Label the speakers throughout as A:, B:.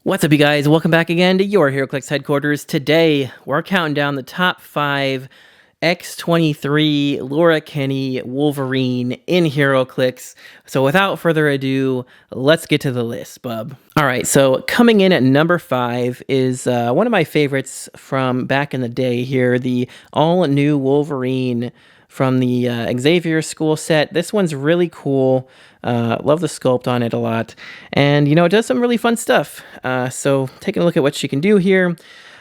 A: What's up, you guys? Welcome back again to your Heroclix headquarters. Today, we're counting down the top 5 X-23 Laura Kinney Wolverine in Heroclix. So without further ado, let's get to the list, bub. All right, so coming in at number 5 is one of my favorites from back in the day here, the all-new Wolverine from the Xavier School set. This one's really cool. Love the sculpt on it a lot. And, you know, it does some really fun stuff. So taking a look at what she can do here.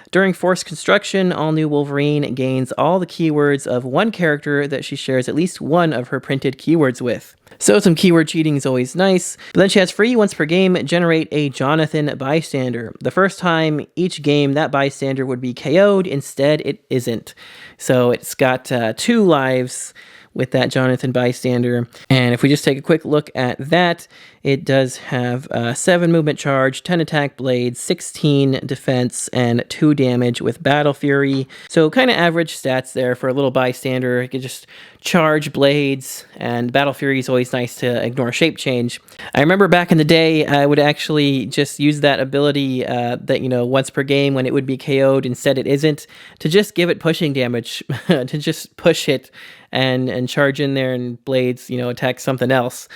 A: During forced construction, all-new Wolverine gains all the keywords of one character that she shares at least one of her printed keywords with. So some keyword cheating is always nice. But then she has free once per game, generate a Jonathan bystander. The first time each game, that bystander would be KO'd. Instead, it isn't. So it's got 2 lives with that Jonathan bystander. And if we just take a quick look at that, it does have 7 movement charge, 10 attack blades, 16 defense, and 2 damage with Battle Fury. So kind of average stats there for a little bystander. It can just charge blades, and Battle Fury is always nice to ignore shape change. I remember back in the day, I would actually just use that ability that, you know, once per game when it would be KO'd, instead it isn't, to just give it pushing damage, to just push it and charge in there and blades, you know, attack something else,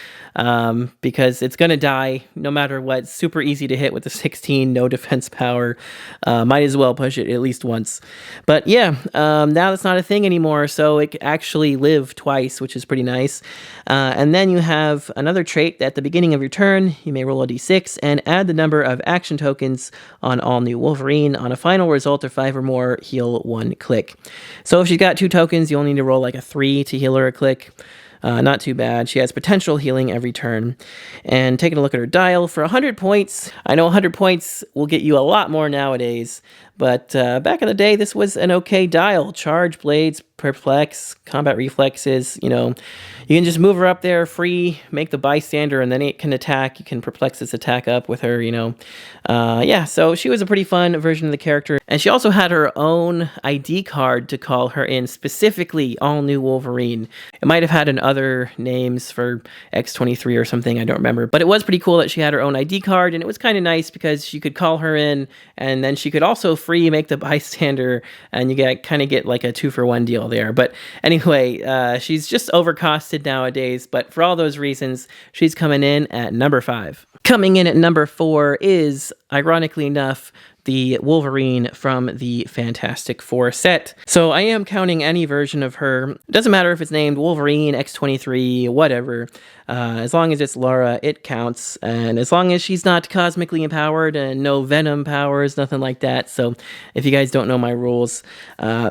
A: because it's gonna die no matter what. Super easy to hit with the 16, no defense power. Might as well push it at least once. But yeah, now that's not a thing anymore, so it can actually live twice, which is pretty nice. And then you have another trait that at the beginning of your turn, you may roll a d6 and add the number of action tokens on all new Wolverine. On a final result of 5 or more, heal 1 click. So if she's got 2 tokens, you only need to roll like a 3 to heal her a click. Not too bad. She has potential healing every turn. And taking a look at her dial, for 100 points, I know 100 points will get you a lot more nowadays, but back in the day, this was an okay dial. Charge, blades, perplex, combat reflexes, you know, you can just move her up there free, make the bystander, and then it can attack. You can perplex this attack up with her, you know. Yeah, so she was a pretty fun version of the character. And she also had her own ID card to call her in, specifically all new Wolverine. It might have had other names for X-23 or something, I don't remember. But it was pretty cool that she had her own ID card, and it was kind of nice because she could call her in, and then she could also free make the bystander, and you kind of get like a 2-for-1 deal there. But anyway, she's just overcosted nowadays, but for all those reasons, she's coming in at number 5. Coming in at number 4 is, ironically enough, the Wolverine from the Fantastic Four set. So I am counting any version of her. It doesn't matter if it's named Wolverine, X-23, whatever. As long as it's Laura, it counts. And as long as she's not cosmically empowered and no Venom powers, nothing like that. So if you guys don't know my rules,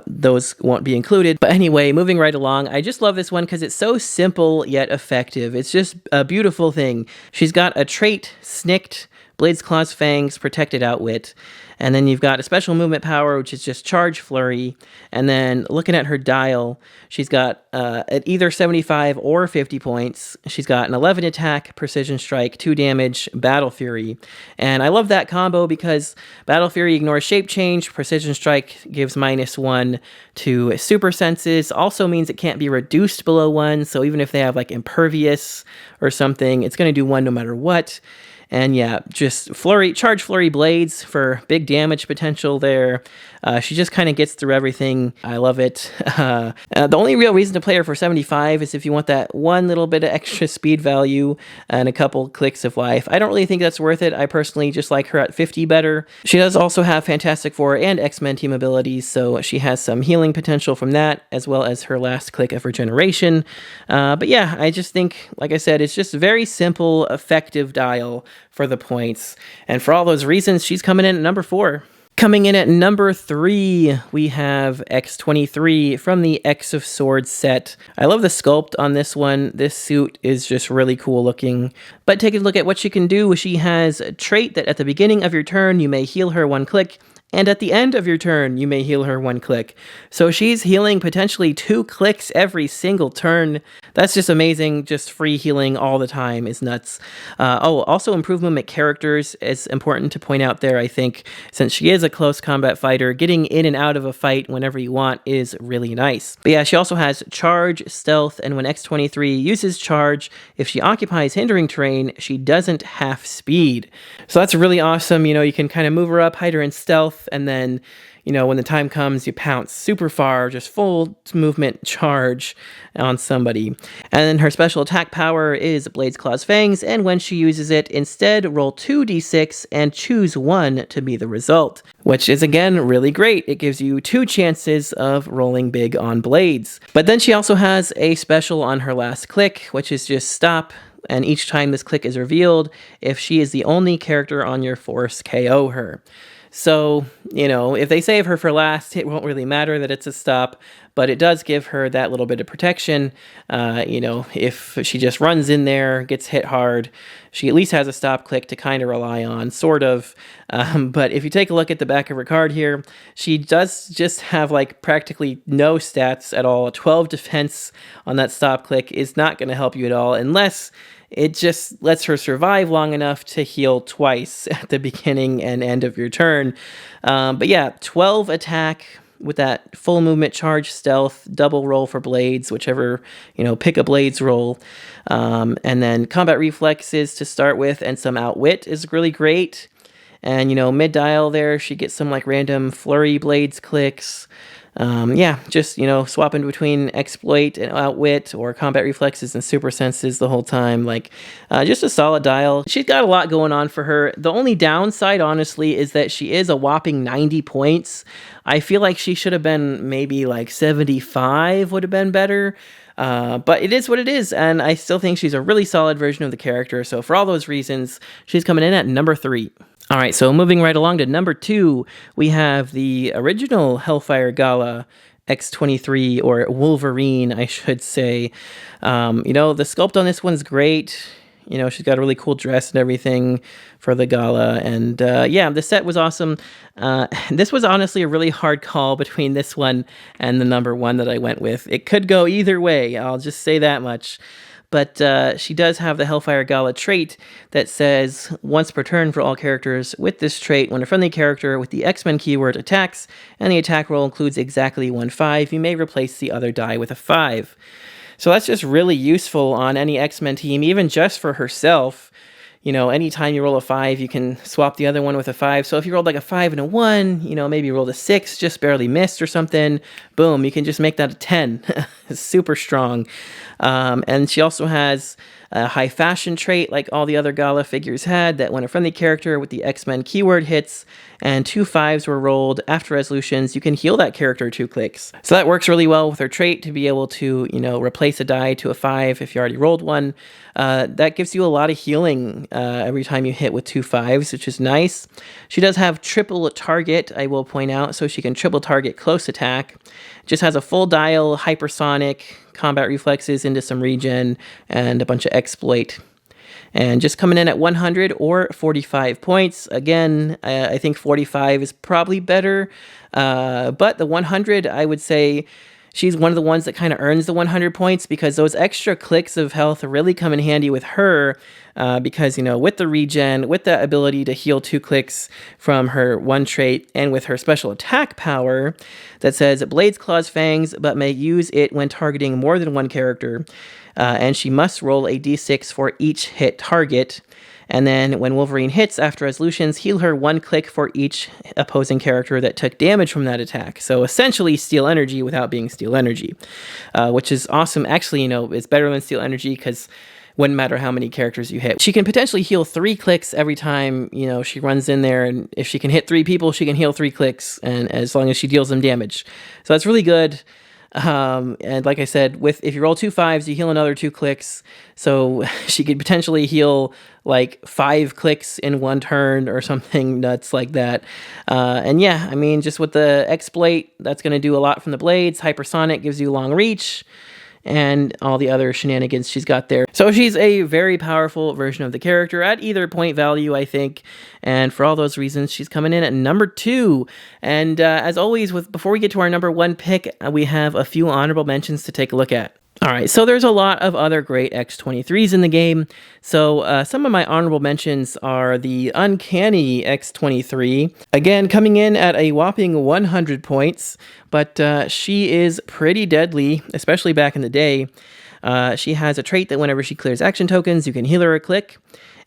A: those won't be included. But anyway, moving right along, I just love this one because it's so simple yet effective. It's just a beautiful thing. She's got a trait, Snicked, Blades, Claws, Fangs, Protected Outwit. And then you've got a special movement power, which is just Charge Flurry. And then looking at her dial, she's got at either 75 or 50 points. She's got an 11 attack, Precision Strike, 2 damage, Battle Fury. And I love that combo because Battle Fury ignores shape change. Precision Strike gives -1 to super senses. Also means it can't be reduced below 1. So even if they have like Impervious or something, it's going to do 1 no matter what. And yeah, just Charge Flurry Blades for big damage potential there. She just kind of gets through everything. I love it. The only real reason to play her for 75 is if you want that one little bit of extra speed value and a couple clicks of life. I don't really think that's worth it. I personally just like her at 50 better. She does also have Fantastic Four and X-Men team abilities, so she has some healing potential from that, as well as her last click of Regeneration. But yeah, I just think, like I said, it's just a very simple, effective dial for the points. And for all those reasons, she's coming in at number 4. Coming in at number 3, we have X-23 from the X of Swords set. I love the sculpt on this one. This suit is just really cool looking. But take a look at what she can do. She has a trait that at the beginning of your turn, you may heal her 1 click. And at the end of your turn, you may heal her 1 click. So she's healing potentially 2 clicks every single turn. That's just amazing. Just free healing all the time is nuts. Also improved movement characters is important to point out there, I think, since she is a close combat fighter. Getting in and out of a fight whenever you want is really nice. But yeah, she also has charge, stealth, and when X-23 uses charge, if she occupies hindering terrain, she doesn't half speed. So that's really awesome. You know, you can kind of move her up, hide her in stealth, and then, you know, when the time comes, you pounce super far, just full movement charge on somebody. And then her special attack power is Blades, Claws, Fangs, and when she uses it, instead roll 2d6 and choose 1 to be the result, which is again really great. It gives you 2 chances of rolling big on blades. But then she also has a special on her last click, which is just stop. And each time this click is revealed, if she is the only character on your force, KO her. So, you know, if they save her for last, it won't really matter that it's a stop, but it does give her that little bit of protection. You know, if she just runs in there, gets hit hard, she at least has a stop click to kind of rely on, sort of. But if you take a look at the back of her card here, she does just have like practically no stats at all. 12 defense on that stop click is not going to help you at all unless it just lets her survive long enough to heal twice at the beginning and end of your turn. But yeah, 12 attack with that full movement, charge, stealth, double roll for blades, whichever, you know, pick a blades roll. And then combat reflexes to start with, and some outwit is really great. And, you know, mid-dial there, she gets some like random flurry blades clicks. Yeah, just, you know, swapping between exploit and outwit or combat reflexes and super senses the whole time. Like, just a solid dial. She's got a lot going on for her. The only downside, honestly, is that she is a whopping 90 points. I feel like she should have been maybe like 75 would have been better. But it is what it is, and I still think she's a really solid version of the character. So for all those reasons, she's coming in at number 3. All right, so moving right along to number 2, we have the original Hellfire Gala, X-23, or Wolverine, I should say. You know, the sculpt on this one's great. You know, she's got a really cool dress and everything for the Gala. And yeah, the set was awesome. This was honestly a really hard call between this one and the number 1 that I went with. It could go either way, I'll just say that much. But she does have the Hellfire Gala trait that says, once per turn for all characters with this trait, when a friendly character with the X-Men keyword attacks, and the attack roll includes exactly 1 5, you may replace the other die with a 5. So that's just really useful on any X-Men team, even just for herself. You know, anytime you roll a 5, you can swap the other one with a 5. So if you rolled like a 5 and a 1, you know, maybe you rolled a 6, just barely missed or something, boom, you can just make that a 10. It's super strong. And she also has a high fashion trait like all the other Gala figures had, that when a friendly character with the X-Men keyword hits and 2 5s were rolled after resolutions, you can heal that character 2 clicks. So that works really well with her trait to be able to, you know, replace a die to a 5 if you already rolled one. That gives you a lot of healing every time you hit with 2 5s, which is nice. She does have triple target, I will point out, so she can triple target close attack. Just has a full dial, hypersonic, combat reflexes into some regen, and a bunch of exploit. And just coming in at 100 or 45 points. Again, I think 45 is probably better. But the 100, I would say she's one of the ones that kind of earns the 100 points, because those extra clicks of health really come in handy with her. Because, you know, with the regen, with the ability to heal 2 clicks from her 1 trait, and with her special attack power that says Blades, Claws, Fangs, but may use it when targeting more than 1 character. And she must roll a d6 for each hit target. And then when Wolverine hits after resolutions, heal her 1 click for each opposing character that took damage from that attack. So essentially Steel Energy without being Steel Energy, which is awesome. Actually, you know, it's better than Steel Energy because wouldn't matter how many characters you hit. She can potentially heal 3 clicks every time, you know, she runs in there, and if she can hit 3 people, she can heal 3 clicks, and as long as she deals them damage. So that's really good. And like I said, if you roll 2 5s, you heal another 2 clicks. So she could potentially heal like 5 clicks in 1 turn or something nuts like that. And yeah, I mean, just with the exploit, that's going to do a lot from the blades. Hypersonic gives you long reach. and all the other shenanigans she's got there. So she's a very powerful version of the character at either point value, I think. And for all those reasons, she's coming in at number 2. And as always, before we get to our number 1 pick, we have a few honorable mentions to take a look at. All right, so there's a lot of other great X-23s in the game. So some of my honorable mentions are the Uncanny X-23. Again, coming in at a whopping 100 points, but she is pretty deadly, especially back in the day. She has a trait that whenever she clears action tokens, you can heal her a click.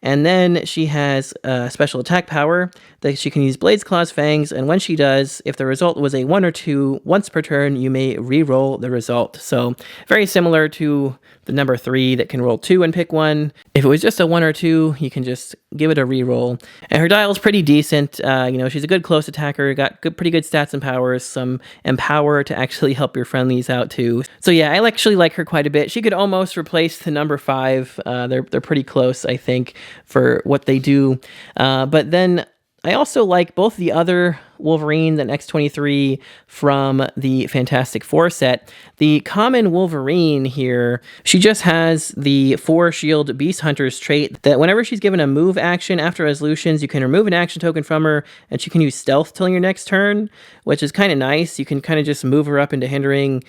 A: And then she has special attack power that she can use Blades, Claws, Fangs, and when she does, if the result was a 1 or 2, once per turn, you may re-roll the result. So very similar to the number 3 that can roll 2 and pick 1. If it was just a 1 or 2, you can just give it a re-roll. And her dial's pretty decent. She's a good close attacker, got pretty good stats and powers, some empower to actually help your friendlies out too. So yeah, I actually like her quite a bit. She could almost replace the number 5. They're pretty close, I think, for what they do. But then I also like both the other Wolverine and X-23 from the Fantastic Four set. The common Wolverine here, she just has the 4 shield Beast Hunters trait that whenever she's given a move action after resolutions, you can remove an action token from her and she can use stealth till your next turn, which is kind of nice. You can kind of just move her up into hindering,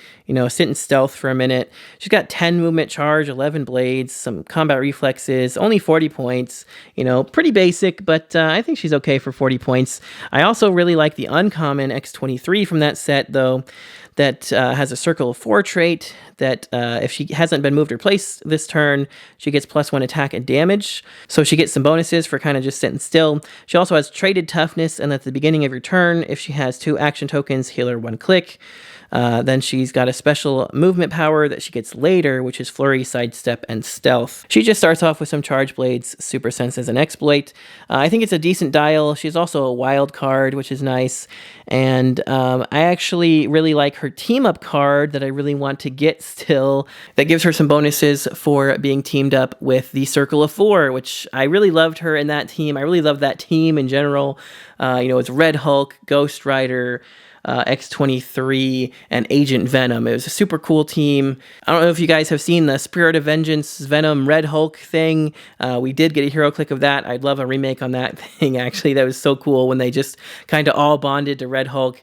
A: sit in stealth for a minute. She's got 10 movement charge, 11 blades, some combat reflexes, only 40 points, pretty basic, but I think she's okay for 40 points. I also really like the uncommon X-23 from that set, though, that has a Circle of 4 trait that if she hasn't been moved or placed this turn, she gets +1 attack and damage. So she gets some bonuses for kind of just sitting still. She also has traded toughness, and at the beginning of your turn, if she has 2 action tokens, heal her 1 click. Then she's got a special movement power that she gets later, which is Flurry, Sidestep, and Stealth. She just starts off with some Charge Blades, Super Sense as an exploit. I think it's a decent dial. She's also a wild card, which is nice. And I actually really like her team-up card that I really want to get still. That gives her some bonuses for being teamed up with the Circle of 4, which I really loved her in that team. I really love that team in general. It's Red Hulk, Ghost Rider, X-23, and Agent Venom. It was a super cool team. I don't know if you guys have seen the Spirit of Vengeance Venom Red Hulk thing. We did get a HeroClix of that. I'd love a remake on that thing, actually. That was so cool when they just kind of all bonded to Red Hulk.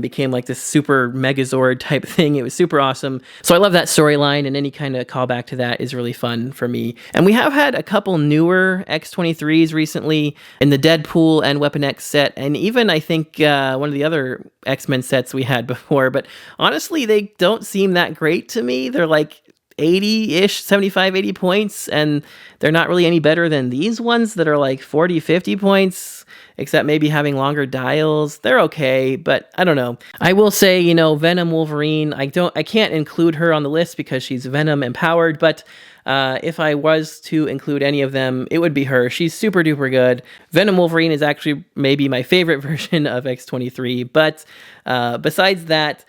A: Became like this super Megazord type thing. It was super awesome. So I love that storyline, and any kind of callback to that is really fun for me. And we have had a couple newer X-23s recently in the Deadpool and Weapon X set, and even I think one of the other X-Men sets we had before. But honestly, they don't seem that great to me. They're like 80-ish, 75, 80 points, and they're not really any better than these ones that are like 40, 50 points, except maybe having longer dials. They're okay, but I don't know. I will say, Venom Wolverine, I can't include her on the list because she's Venom empowered, but if I was to include any of them, it would be her. She's super duper good. Venom Wolverine is actually maybe my favorite version of X-23, but besides that,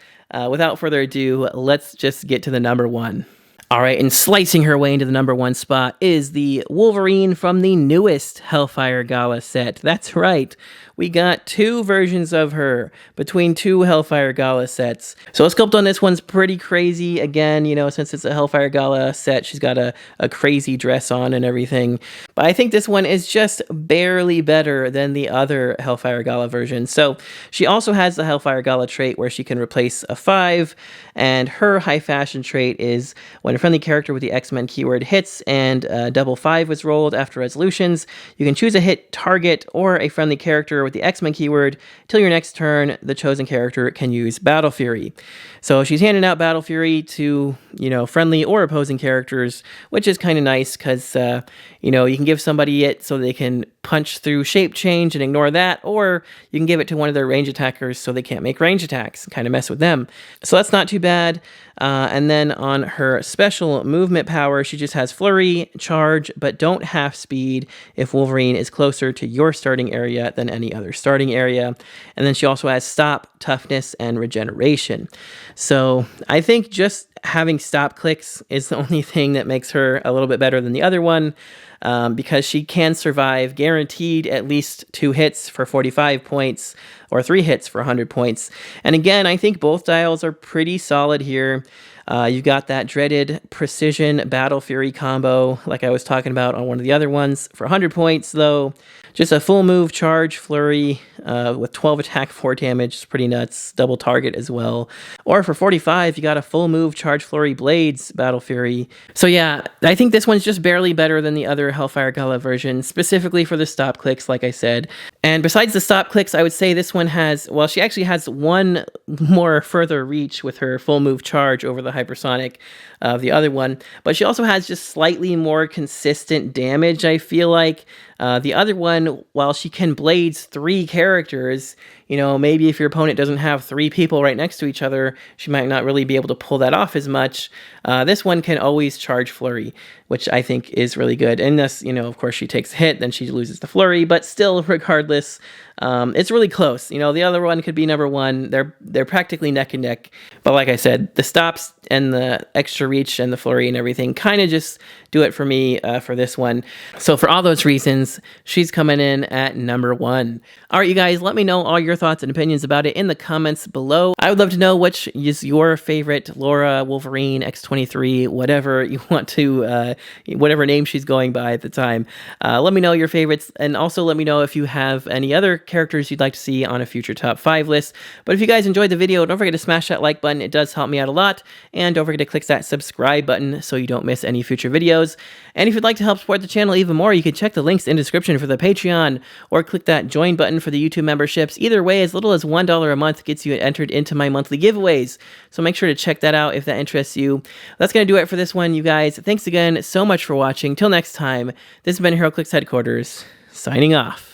A: without further ado, let's just get to the number 1. All right, and slicing her way into the number 1 spot is the Wolverine from the newest Hellfire Gala set. That's right. We got 2 versions of her between 2 Hellfire Gala sets. So the sculpt on this one's pretty crazy. Again, since it's a Hellfire Gala set, she's got a crazy dress on and everything. But I think this one is just barely better than the other Hellfire Gala version. So she also has the Hellfire Gala trait where she can replace a 5, and her high fashion trait is when a friendly character with the X-Men keyword hits and double 5 was rolled after resolutions, you can choose a hit target or a friendly character with the X-Men keyword. Till your next turn, the chosen character can use Battle Fury. So she's handing out Battle Fury to, friendly or opposing characters, which is kind of nice because, you can give somebody it so they can punch through shape change and ignore that, or you can give it to one of their range attackers so they can't make range attacks and kind of mess with them. So that's not too bad. And then on her special movement power, she just has Flurry, Charge, but don't half speed if Wolverine is closer to your starting area than any other starting area. And then she also has Stop, Toughness, and Regeneration. So I think just having stop clicks is the only thing that makes her a little bit better than the other one. Because she can survive guaranteed at least 2 hits for 45 points or 3 hits for 100 points. And again, I think both dials are pretty solid here. You've got that dreaded Precision Battle Fury combo, like I was talking about on one of the other ones. For 100 points, though, just a full move charge flurry with 12 attack, 4 damage. It's pretty nuts. Double target as well. Or for 45, you got a full move charge flurry blades Battle Fury. So yeah, I think this one's just barely better than the other Hellfire Gala version, specifically for the stop clicks, like I said. And besides the stop clicks, I would say this one has, well, she actually has one more further reach with her full move charge over the hypersonic of the other one. But she also has just slightly more consistent damage, I feel like. The other one, while she can blades 3 characters, you know, maybe if your opponent doesn't have 3 people right next to each other, she might not really be able to pull that off as much. This one can always charge flurry, which I think is really good. And this, you know, of course, she takes a hit, then she loses the flurry, but still, regardless, it's really close. You know, the other one could be number 1. They're practically neck and neck. But like I said, the stops and the extra reach and the flurry and everything kind of just do it for me for this one. So for all those reasons, she's coming in at number 1. All right, you guys, let me know all your thoughts and opinions about it in the comments below. I would love to know which is your favorite Laura, Wolverine, X-23, whatever you want to, whatever name she's going by at the time. Let me know your favorites, and also let me know if you have any other characters you'd like to see on a future top 5 list. But if you guys enjoyed the video, don't forget to smash that like button. It does help me out a lot. And don't forget to click that subscribe button so you don't miss any future videos. And if you'd like to help support the channel even more, you can check the links in the description for the Patreon, or click that join button for the YouTube memberships. Either way, as little as $1 a month gets you entered into my monthly giveaways. So make sure to check that out if that interests you. That's going to do it for this one, you guys. Thanks again so much for watching. Till next time, this has been Heroclix Headquarters, signing off.